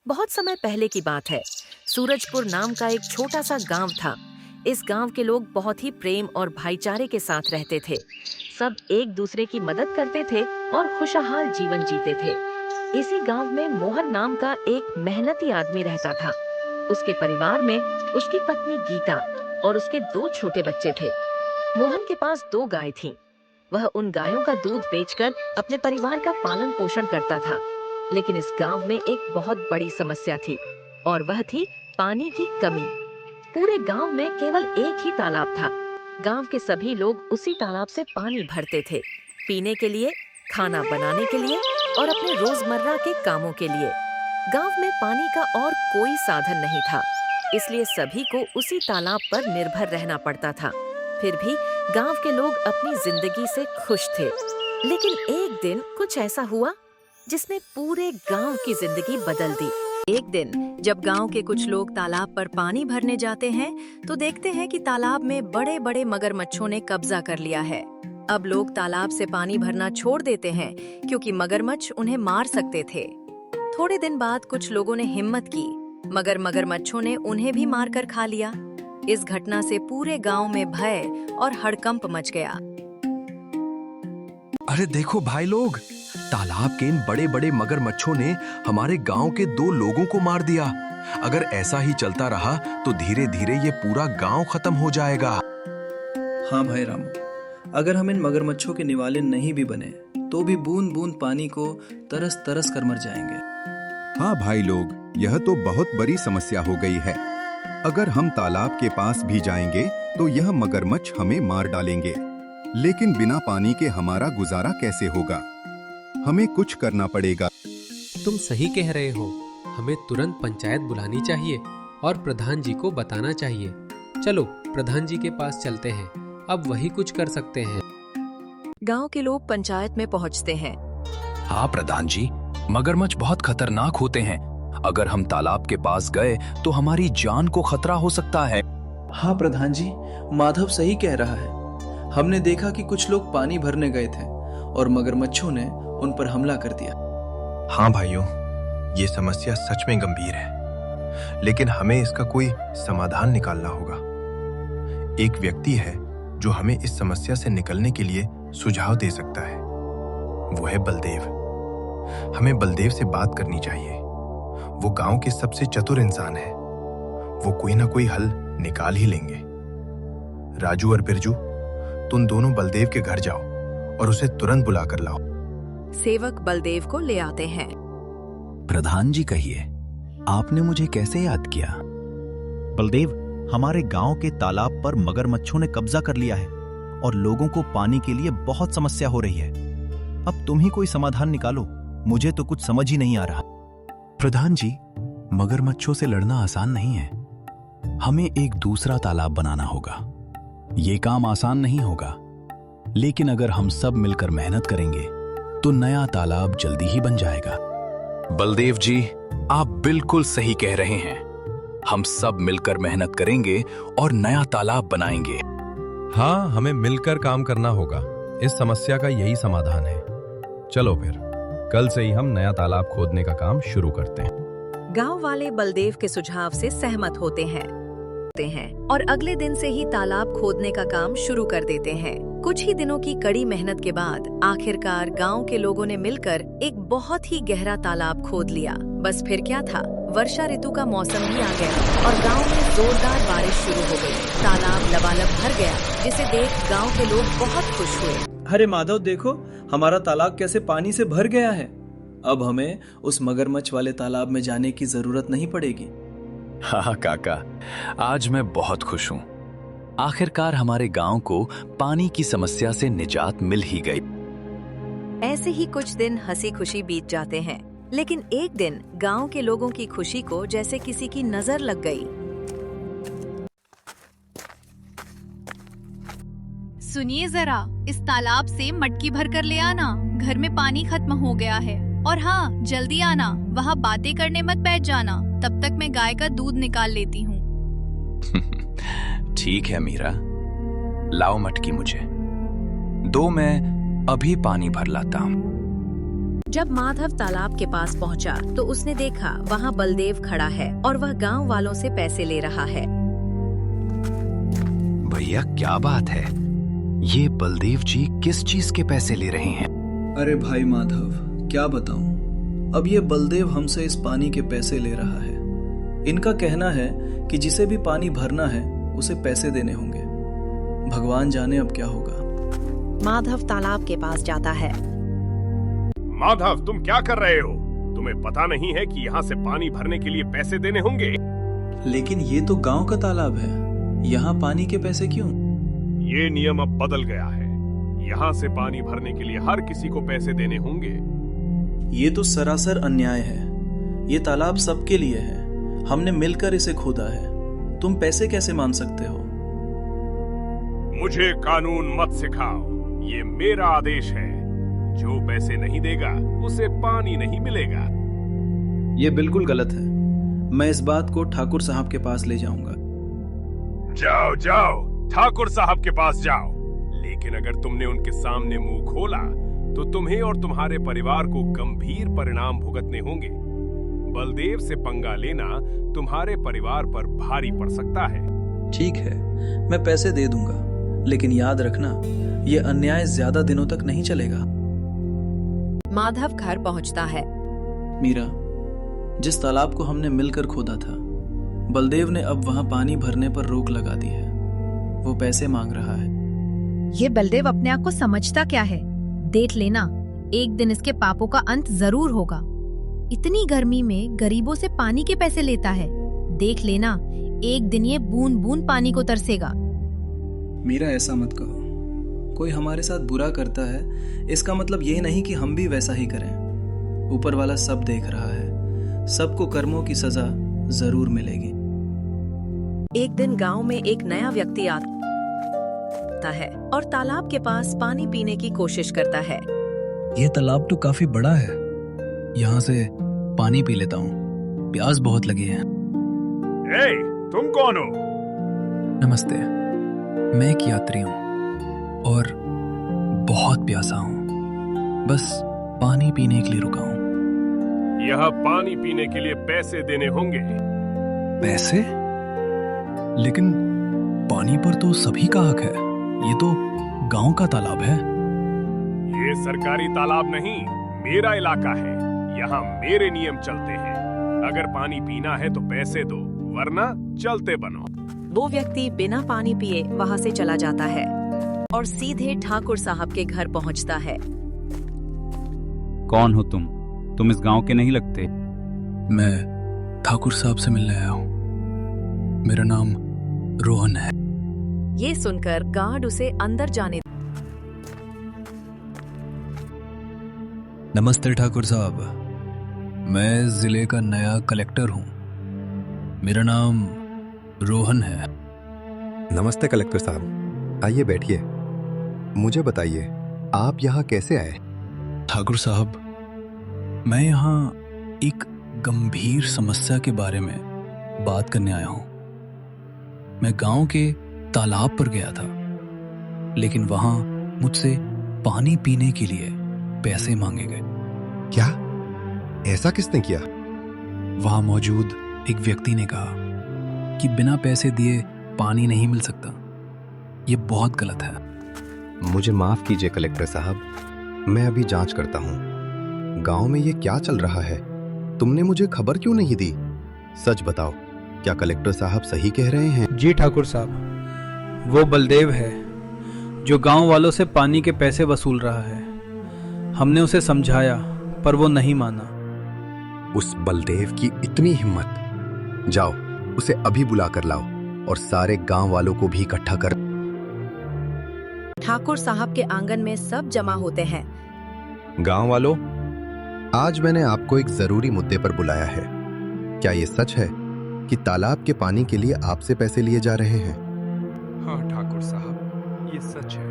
बहुत समय पहले की बात है। सूरजपुर नाम का एक छोटा सा गांव था। इस गांव के लोग बहुत ही प्रेम और भाईचारे के साथ रहते थे। सब एक दूसरे की मदद करते थे और खुशहाल जीवन जीते थे। इसी गांव में मोहन नाम का एक मेहनती आदमी रहता था। उसके परिवार में उसकी पत्नी गीता और उसके 2 छोटे बच्चे थे। मोहन के पास 2 गाय थीं। वह उन गायों का दूध बेचकर अपने परिवार का पालन पोषण करता था। लेकिन इस गांव में एक बहुत बड़ी समस्या थी और वह थी पानी की कमी। पूरे गांव में केवल एक ही तालाब था। गांव के सभी लोग उसी तालाब से पानी भरते थे, पीने के लिए, खाना बनाने के लिए और अपने रोजमर्रा के कामों के लिए। गांव में पानी का और कोई साधन नहीं था, इसलिए सभी को उसी तालाब पर निर्भर रहना पड़ता था। फिर भी गांव के लोग अपनी जिंदगी से खुश थे। लेकिन एक दिन कुछ ऐसा हुआ जिसने पूरे गांव की जिंदगी बदल दी। एक दिन जब गांव के कुछ लोग तालाब पर पानी भरने जाते हैं तो देखते हैं कि तालाब में बड़े बड़े मगरमच्छों ने कब्जा कर लिया है। अब लोग तालाब से पानी भरना छोड़ देते हैं क्योंकि मगरमच्छ उन्हें मार सकते थे। थोड़े दिन बाद कुछ लोगों ने हिम्मत की, मगर मगरमच्छों ने उन्हें भी मारकर खा लिया। इस घटना से पूरे गांव में भय और हड़कंप मच गया। अरे देखो भाई लोग, तालाब के इन बड़े बड़े मगरमच्छों ने हमारे गांव के 2 लोगों को मार दिया। अगर ऐसा ही चलता रहा तो धीरे धीरे ये पूरा गांव खत्म हो जाएगा। हाँ भाई रामू, अगर हम इन मगरमच्छों के निवाले नहीं भी बने तो भी बूंद बूंद पानी को तरस तरस कर मर जाएंगे। हाँ भाई लोग, यह तो बहुत बड़ी समस्या हो गई है। अगर हम तालाब के पास भी जाएंगे तो यह मगरमच्छ हमें मार डालेंगे। लेकिन बिना पानी के हमारा गुजारा कैसे होगा? हमें कुछ करना पड़ेगा। तुम सही कह रहे हो। हमें तुरंत पंचायत बुलानी चाहिए और प्रधान जी को बताना चाहिए। चलो प्रधान जी के पास चलते हैं, अब वही कुछ कर सकते हैं। गांव के लोग पंचायत में पहुंचते हैं। हाँ प्रधान जी, मगरमच्छ बहुत खतरनाक होते हैं। अगर हम तालाब के पास गए तो हमारी जान को खतरा हो सकता है। हाँ प्रधान जी, माधव सही कह रहा है। हमने देखा कि कुछ लोग पानी भरने गए थे और मगरमच्छों ने उन पर हमला कर दिया। हाँ भाइयों, ये समस्या सच में गंभीर है, लेकिन हमें इसका कोई समाधान निकालना होगा। एक व्यक्ति है जो हमें इस समस्या से निकलने के लिए सुझाव दे सकता है। वो है बलदेव। हमें बलदेव से बात करनी चाहिए। वो गांव के सबसे चतुर इंसान है। वो कोई ना कोई हल निकाल ही लेंगे। राजू और बिरजू, तुम दोनों बलदेव के घर जाओ और उसे तुरंत बुला कर लाओ। सेवक बलदेव को ले आते हैं। प्रधान जी कहिए, आपने मुझे कैसे याद किया? बलदेव, हमारे गांव के तालाब पर मगरमच्छों ने कब्जा कर लिया है और लोगों को पानी के लिए बहुत समस्या हो रही है। अब तुम ही कोई समाधान निकालो, मुझे तो कुछ समझ ही नहीं आ रहा। प्रधान जी, मगरमच्छों से लड़ना आसान नहीं है। हमें एक दूसरा तालाब बनाना होगा। ये काम आसान नहीं होगा, लेकिन अगर हम सब मिलकर मेहनत करेंगे तो नया तालाब जल्दी ही बन जाएगा। बलदेव जी, आप बिल्कुल सही कह रहे हैं। हम सब मिलकर मेहनत करेंगे और नया तालाब बनाएंगे। हाँ, हमें मिलकर काम करना होगा। इस समस्या का यही समाधान है। चलो फिर कल से ही हम नया तालाब खोदने का काम शुरू करते हैं। गांव वाले बलदेव के सुझाव से सहमत होते हैं और अगले दिन से ही तालाब खोदने का काम शुरू कर देते हैं। कुछ ही दिनों की कड़ी मेहनत के बाद आखिरकार गांव के लोगों ने मिलकर एक बहुत ही गहरा तालाब खोद लिया। बस फिर क्या था, वर्षा ऋतु का मौसम भी आ गया और गांव में जोरदार बारिश शुरू हो गई। तालाब लबालब भर गया, जिसे देख गांव के लोग बहुत खुश हुए। अरे माधव देखो, हमारा तालाब कैसे पानी से भर गया है। अब हमें उस मगरमच्छ वाले तालाब में जाने की जरूरत नहीं पड़ेगी। हाँ काका, आज मैं बहुत खुश हूँ। आखिरकार हमारे गांव को पानी की समस्या से निजात मिल ही गई। ऐसे ही कुछ दिन हंसी खुशी बीत जाते हैं, लेकिन एक दिन गांव के लोगों की खुशी को जैसे किसी की नजर लग गई। सुनिए जरा, इस तालाब से मटकी भर कर ले आना, घर में पानी खत्म हो गया है। और हाँ, जल्दी आना, वहाँ बातें करने मत बैठ जाना, तब तक मैं गाय का दूध निकाल लेती हूँ। ठीक है मीरा, लाओ मटकी मुझे दो, मैं अभी पानी भर लाता हूँ। जब माधव तालाब के पास पहुंचा, तो उसने देखा वहां बलदेव खड़ा है और वह गांव वालों से पैसे ले रहा है। भैया क्या बात है, ये बलदेव जी किस चीज के पैसे ले रहे हैं? अरे भाई माधव, क्या बताऊं, अब ये बलदेव हमसे इस पानी के पैसे ले रहा है। इनका कहना है कि जिसे भी पानी भरना है उसे पैसे देने होंगे। भगवान जाने अब क्या होगा। माधव तालाब के पास जाता है। माधव, तुम क्या कर रहे हो? तुम्हें पता नहीं है कि यहाँ से पानी भरने के लिए पैसे देने होंगे? लेकिन ये तो गांव का तालाब है, यहाँ पानी के पैसे क्यों? ये नियम अब बदल गया है। यहाँ से पानी भरने के लिए हर किसी को पैसे देने होंगे। ये तो सरासर अन्याय है। ये तालाब सबके लिए है, हमने मिलकर इसे खोदा है। तुम पैसे कैसे मान सकते हो? मुझे कानून मत सिखाओ, ये मेरा आदेश है। जो पैसे नहीं देगा उसे पानी नहीं मिलेगा। ये बिल्कुल गलत है। मैं इस बात को ठाकुर साहब के पास ले जाऊंगा। जाओ जाओ, ठाकुर साहब के पास जाओ। लेकिन अगर तुमने उनके सामने मुंह खोला तो तुम्हें और तुम्हारे परिवार को गंभीर परिणाम भुगतने होंगे। बलदेव से पंगा लेना तुम्हारे परिवार पर भारी पड़ सकता है। ठीक है, मैं पैसे दे दूंगा, लेकिन याद रखना, ये अन्याय ज्यादा दिनों तक नहीं चलेगा। माधव घर पहुंचता है। मीरा, जिस तालाब को हमने मिलकर खोदा था, बलदेव ने अब वहां पानी भरने पर रोक लगा दी है। वो पैसे मांग रहा है। ये बलदेव अपने आप को समझता क्या है? देख लेना, एक दिन इसके पापों का अंत जरूर होगा। इतनी गर्मी में गरीबों से पानी के पैसे लेता है। देख लेना, एक दिन ये बूंद बूंद पानी को तरसेगा। मीरा, ऐसा मत कहो। कोई हमारे साथ बुरा करता है, इसका मतलब ये नहीं कि हम भी वैसा ही करें। ऊपर वाला सब देख रहा है, सबको कर्मों की सजा जरूर मिलेगी। एक दिन गांव में एक नया व्यक्ति आता है और तालाब के पास पानी पीने की कोशिश करता है। ये तालाब तो काफी बड़ा है, यहाँ से पानी पी लेता हूँ, प्यास बहुत लगी है। ए, तुम कौन हो? नमस्ते, मैं एक यात्री हूँ और बहुत प्यासा हूँ। बस पानी पीने के लिए रुका हूँ। यह पानी पीने के लिए पैसे देने होंगे। पैसे? लेकिन पानी पर तो सभी का हक है। ये तो गांव का तालाब है। ये सरकारी तालाब नहीं, मेरा इलाका है। यहाँ मेरे नियम चलते हैं। अगर पानी पीना है तो पैसे दो, वरना चलते बनो। वो व्यक्ति बिना पानी पिए वहां से चला जाता है और सीधे ठाकुर साहब के घर पहुंचता है। कौन हो तुम? तुम इस गांव के नहीं लगते। मैं ठाकुर साहब से मिलने आया हूँ। मेरा नाम रोहन है। ये सुनकर गार्ड उसे अंदर जाने। नमस्ते ठाकुर साहब, मैं जिले का नया कलेक्टर हूँ। मेरा नाम रोहन है। नमस्ते कलेक्टर साहब, आइए बैठिए। मुझे बताइए, आप यहाँ कैसे आए? ठाकुर साहब, मैं यहाँ एक गंभीर समस्या के बारे में बात करने आया हूँ। मैं गांव के तालाब पर गया था, लेकिन वहां मुझसे पानी पीने के लिए पैसे मांगे गए। क्या? ऐसा किसने किया? वहां मौजूद एक व्यक्ति ने कहा कि बिना पैसे दिए पानी नहीं मिल सकता। ये बहुत गलत है। मुझे माफ कीजिए कलेक्टर साहब, मैं अभी जांच करता हूँ। गांव में ये क्या चल रहा है? तुमने मुझे खबर क्यों नहीं दी? सच बताओ, क्या कलेक्टर साहब सही कह रहे हैं? जी ठाकुर साहब, वो बलदेव है जो गांव वालों से पानी के पैसे वसूल रहा है। हमने उसे समझाया पर वो नहीं माना। उस बलदेव की इतनी हिम्मत! जाओ, उसे अभी बुला कर लाओ और सारे गांव वालों को भी इकट्ठा कर। ठाकुर साहब के आंगन में सब जमा होते हैं। गांव वालों, आज मैंने आपको एक जरूरी मुद्दे पर बुलाया है। क्या ये सच है कि तालाब के पानी के लिए आपसे पैसे लिए जा रहे हैं? हाँ ठाकुर साहब, ये सच है।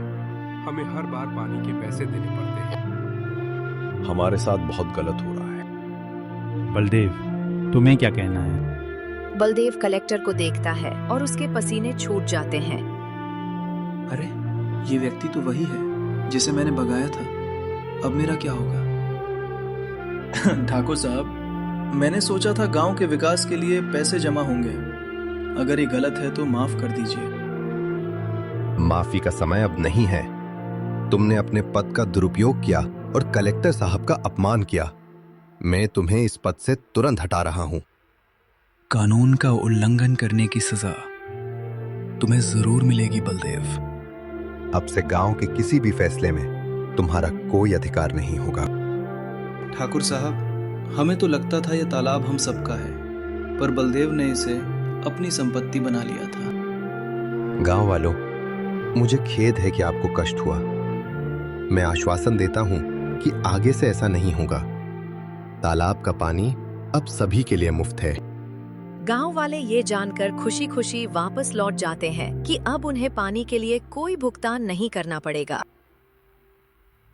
हमें हर बार पानी के पैसे देने पड़ते हैं। हमारे साथ बहुत गलत हो रहा है। बलदेव, तुम्हें क्या कहना है? बलदेव कलेक्टर को देखता है और उसके पसीने छूट जाते हैं। अरे, ये व्यक्ति तो वही है जिसे मैंने भगाया था। अब मेरा क्या होगा? ठाकुर साहब, मैंने सोचा था गांव के विकास के लिए पैसे जमा होंगे। अगर ये गलत है तो माफ कर दीजिए। माफी का समय अब नहीं है। तुमने अपने पद का दुरुपयोग किया और कलेक्टर साहब का अपमान किया। मैं तुम्हें इस पद से तुरंत हटा रहा हूं। कानून का उल्लंघन करने की सजा तुम्हें जरूर मिलेगी बलदेव। अब से गांव के किसी भी फैसले में तुम्हारा कोई अधिकार नहीं होगा। ठाकुर साहब, हमें तो लगता था यह तालाब हम सबका है, पर बलदेव ने इसे अपनी संपत्ति बना लिया था। गांव वालों, मुझे खेद है कि आपको कष्ट हुआ। मैं आश्वासन देता हूं कि आगे से ऐसा नहीं होगा। तालाब का पानी अब सभी के लिए मुफ्त है। गांव वाले ये जानकर खुशी खुशी वापस लौट जाते हैं कि अब उन्हें पानी के लिए कोई भुगतान नहीं करना पड़ेगा।